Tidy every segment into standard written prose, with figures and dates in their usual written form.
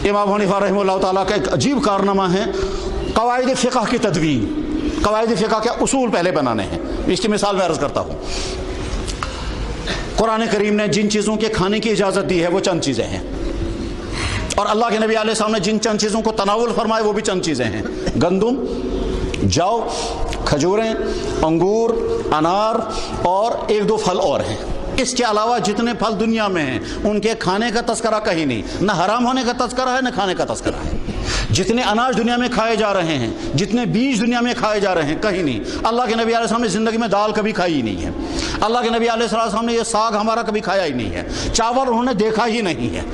इमाम हनीफा रहमतुल्लाह ताला का एक अजीब कारनामा है कवायद फ़िक़ह की तदवीन। कवायद फ़िक़ह के उसूल पहले बनाने हैं। इसकी मिसाल मैं अर्ज़ करता हूँ। कुरान करीम ने जिन चीज़ों के खाने की इजाज़त दी है वो चंद चीज़ें हैं, और अल्लाह के नबी अलैहि सलाम ने जिन चंद चीज़ों को तनावुल फरमाए वो भी चंद चीज़ें हैं। गंदुम, जौ, खजूरें, अंगूर, अनार और एक दो फल और हैं। इसके अलावा जितने फल दुनिया में हैं उनके खाने का तस्करा कहीं नहीं, न हराम होने का तस्करा है न खाने का तस्करा है। जितने अनाज दुनिया में खाए जा रहे हैं, जितने बीज दुनिया में खाए जा रहे हैं, कहीं नहीं। अल्लाह के नबी अलैहि सलाम ने ज़िंदगी में दाल कभी खाई ही नहीं है। अल्लाह के नबी अलैहि सलाम ने ये साग हमारा कभी खाया ही नहीं है। चावल उन्होंने देखा ही नहीं है।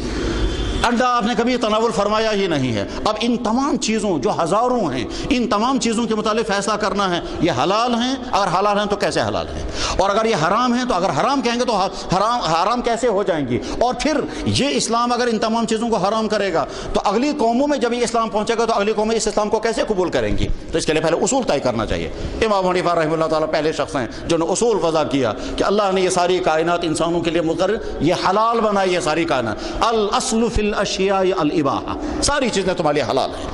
अंडा आपने कभी तनावुल फरमाया ही नहीं है। अब इन तमाम चीज़ों जो हज़ारों हैं, इन तमाम चीज़ों के मुतालिक फ़ैसला करना है ये हलाल हैं, अगर हलाल हैं तो कैसे हलाल हैं, और अगर ये हराम हैं तो अगर हराम कहेंगे तो हराम कैसे हो जाएंगी। और फिर ये इस्लाम अगर इन तमाम चीज़ों को हराम करेगा तो अगली कौमों में जब ये इस्लाम पहुँचेगा तो अगली कौमें इस इस्लाम को कैसे कबूल करेंगी। तो इसके लिए पहले उसूल तय करना चाहिए। इमाम हनीफा रहमतुल्लाह ताला पहले शख्स हैं जिन्होंने उसूल वज़ा किया कि अल्लाह ने ये सारी कायनात इंसानों के लिए मुकर्रर, ये हलाल बनाई है सारी कायनात। अल अस्लु फिल अशिया अल इबाहा, सारी चीज़ें तुम्हारे लिए हलाल हैं।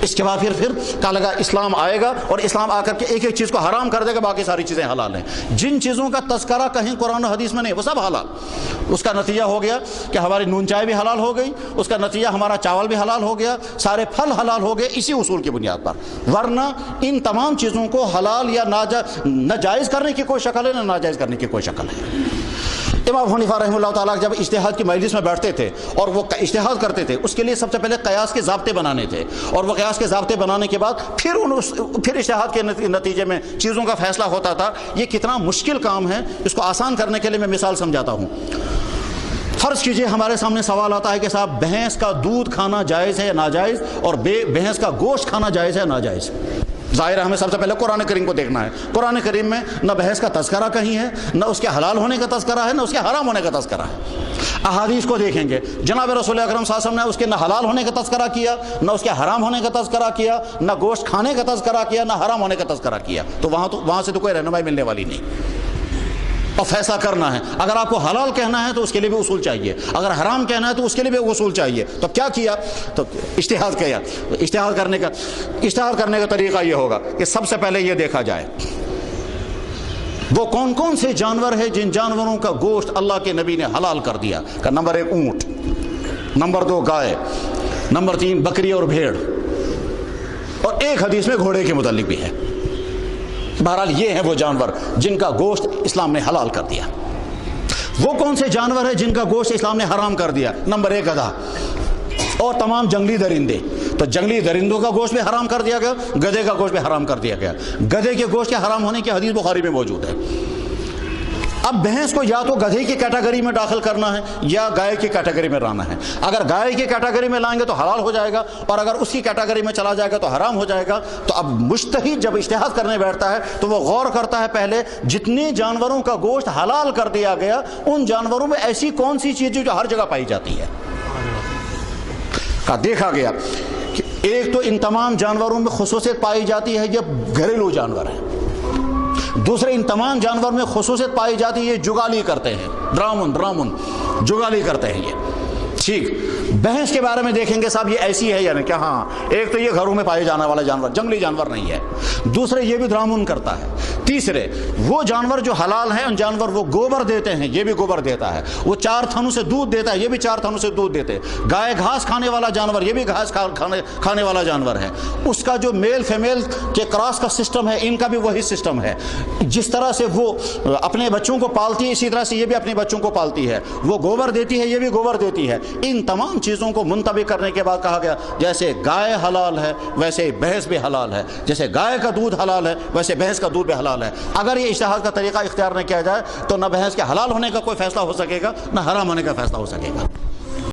इसके बाद फिर कहा लगा इस्लाम आएगा और इस्लाम आकर के एक एक चीज़ को हराम कर देगा, बाकी सारी चीज़ें हलाल हैं। जिन चीज़ों का तस्करा कहीं कुरान और हदीस में नहीं वो सब हलाल। उसका नतीजा हो गया कि हमारी नून चाय भी हलाल हो गई, उसका नतीजा हमारा चावल भी हलाल हो गया, सारे फल हलाल हो गए इसी उसूल की बुनियाद पर। वरना इन तमाम चीज़ों को हलाल या नाजायज़ करने की कोई शक्ल है ना नाजायज़ करने की कोई शक्ल है। इमाम हनीफा रहमतुल्लाह ताला जब इज्तिहाद की मजलिस में बैठते थे और वो इज्तिहाद करते थे, उसके लिए सबसे पहले क़यास के ज़ाब्ते बनाने थे, और वो क़यास के ज़ाब्ते बनाने के बाद फिर इज्तिहाद के नतीजे में चीज़ों का फ़ैसला होता था। ये कितना मुश्किल काम है, इसको आसान करने के लिए मैं मिसाल समझाता हूँ। फ़र्ज़ कीजिए हमारे सामने सवाल आता है कि साहब भैंस का दूध खाना जायज़ है या नाजायज़, और भैंस का गोश्त खाना जायज़ है या नाजायज़। ज़ाहिर है हमें सबसे पहले कुरान करीम को देखना है। कुरान करीम में न भैंस का तस्करा कहीं है, न उसके हलाल होने का तस्करा है, न उसके हराम होने का तस्करा है। अहादीस को देखेंगे, जनाब रसूल अकरम सल्लल्लाहु अलैहि वसल्लम ने उसके न हलाल होने का तस्करा किया, न उसके हराम होने का तस्करा किया, न गोश्त खाने का तस्करा किया, न हराम होने का तस्करा किया। तो वहाँ से तो कोई रहनुमाई मिलने वाली नहीं। और फैसला करना है, अगर आपको हलाल कहना है तो उसके लिए भी उसूल चाहिए, अगर हराम कहना है तो उसके लिए भी उसूल चाहिए। तो क्या किया, तो इज्तिहाद किया। इज्तिहाद करने का तरीका ये होगा कि सबसे पहले ये देखा जाए वो कौन कौन से जानवर है जिन जानवरों का गोश्त अल्लाह के नबी ने हलाल कर दिया। का नंबर 1 ऊँट, नंबर 2 गाय, नंबर 3 बकरी और भेड़, और एक हदीस में घोड़े के मुतालिक भी है। बहरहाल ये हैं वो जानवर जिनका गोश्त इस्लाम ने हलाल कर दिया। वो कौन से जानवर है जिनका गोश्त इस्लाम ने हराम कर दिया। नंबर 1 गधा और तमाम जंगली दरिंदे। तो जंगली दरिंदों का गोश्त भी हराम कर दिया गया, गधे का गोश्त भी हराम कर दिया गया। गधे के गोश्त के हराम होने की हदीस बुखारी में मौजूद है। अब भैंस को या तो गधे की कैटेगरी में दाखिल करना है या गाय की कैटेगरी में लाना है। अगर गाय की कैटेगरी में लाएंगे तो हलाल हो जाएगा, और अगर उसकी कैटेगरी में चला जाएगा तो हराम हो जाएगा। तो अब मुज्तहिद जब इज्तिहाद करने बैठता है तो वो गौर करता है पहले जितने जानवरों का गोश्त हलाल कर दिया गया उन जानवरों में ऐसी कौन सी चीज़ जो हर जगह पाई जाती है। का देखा गया कि एक तो इन तमाम जानवरों में खुसूसियत पाई जाती है ये घरेलू जानवर है। दूसरे इन तमाम जानवर में खुसूसियत पाई जाती है ये जुगाली करते हैं, ड्रामुन जुगाली करते हैं ये। ठीक, भैंस के बारे में देखेंगे साहब ये ऐसी है या नहीं, क्या हाँ, एक तो ये घरों में पाए जाने वाला जानवर, जंगली जानवर नहीं है। दूसरे ये भी ड्रामुन करता है। तीसरे वो जानवर जो हलाल हैं उन जानवर वो गोबर देते हैं, ये भी गोबर देता है। वो 4 थनों से दूध देता है, ये भी 4 थनों से दूध देते हैं। गाय घास खाने वाला जानवर, ये भी घास खाने वाला जानवर है। उसका जो मेल फीमेल के क्रॉस का सिस्टम है इनका भी वही सिस्टम है। जिस तरह से वो अपने बच्चों को पालती है इसी तरह से ये भी अपने बच्चों को पालती है। वो गोबर देती है, ये भी गोबर देती है। इन तमाम चीज़ों को मुंतबी करने के बाद कहा गया जैसे गाय हलाल है वैसे भैंस भी हलाल है, जैसे गाय का दूध हलाल है वैसे भैंस का दूध भी हलाल है। अगर ये इज्तिहाद का तरीका इख्तियार न किया जाए तो न भैंस के हलाल होने का कोई फैसला हो सकेगा न हराम होने का फैसला हो सकेगा।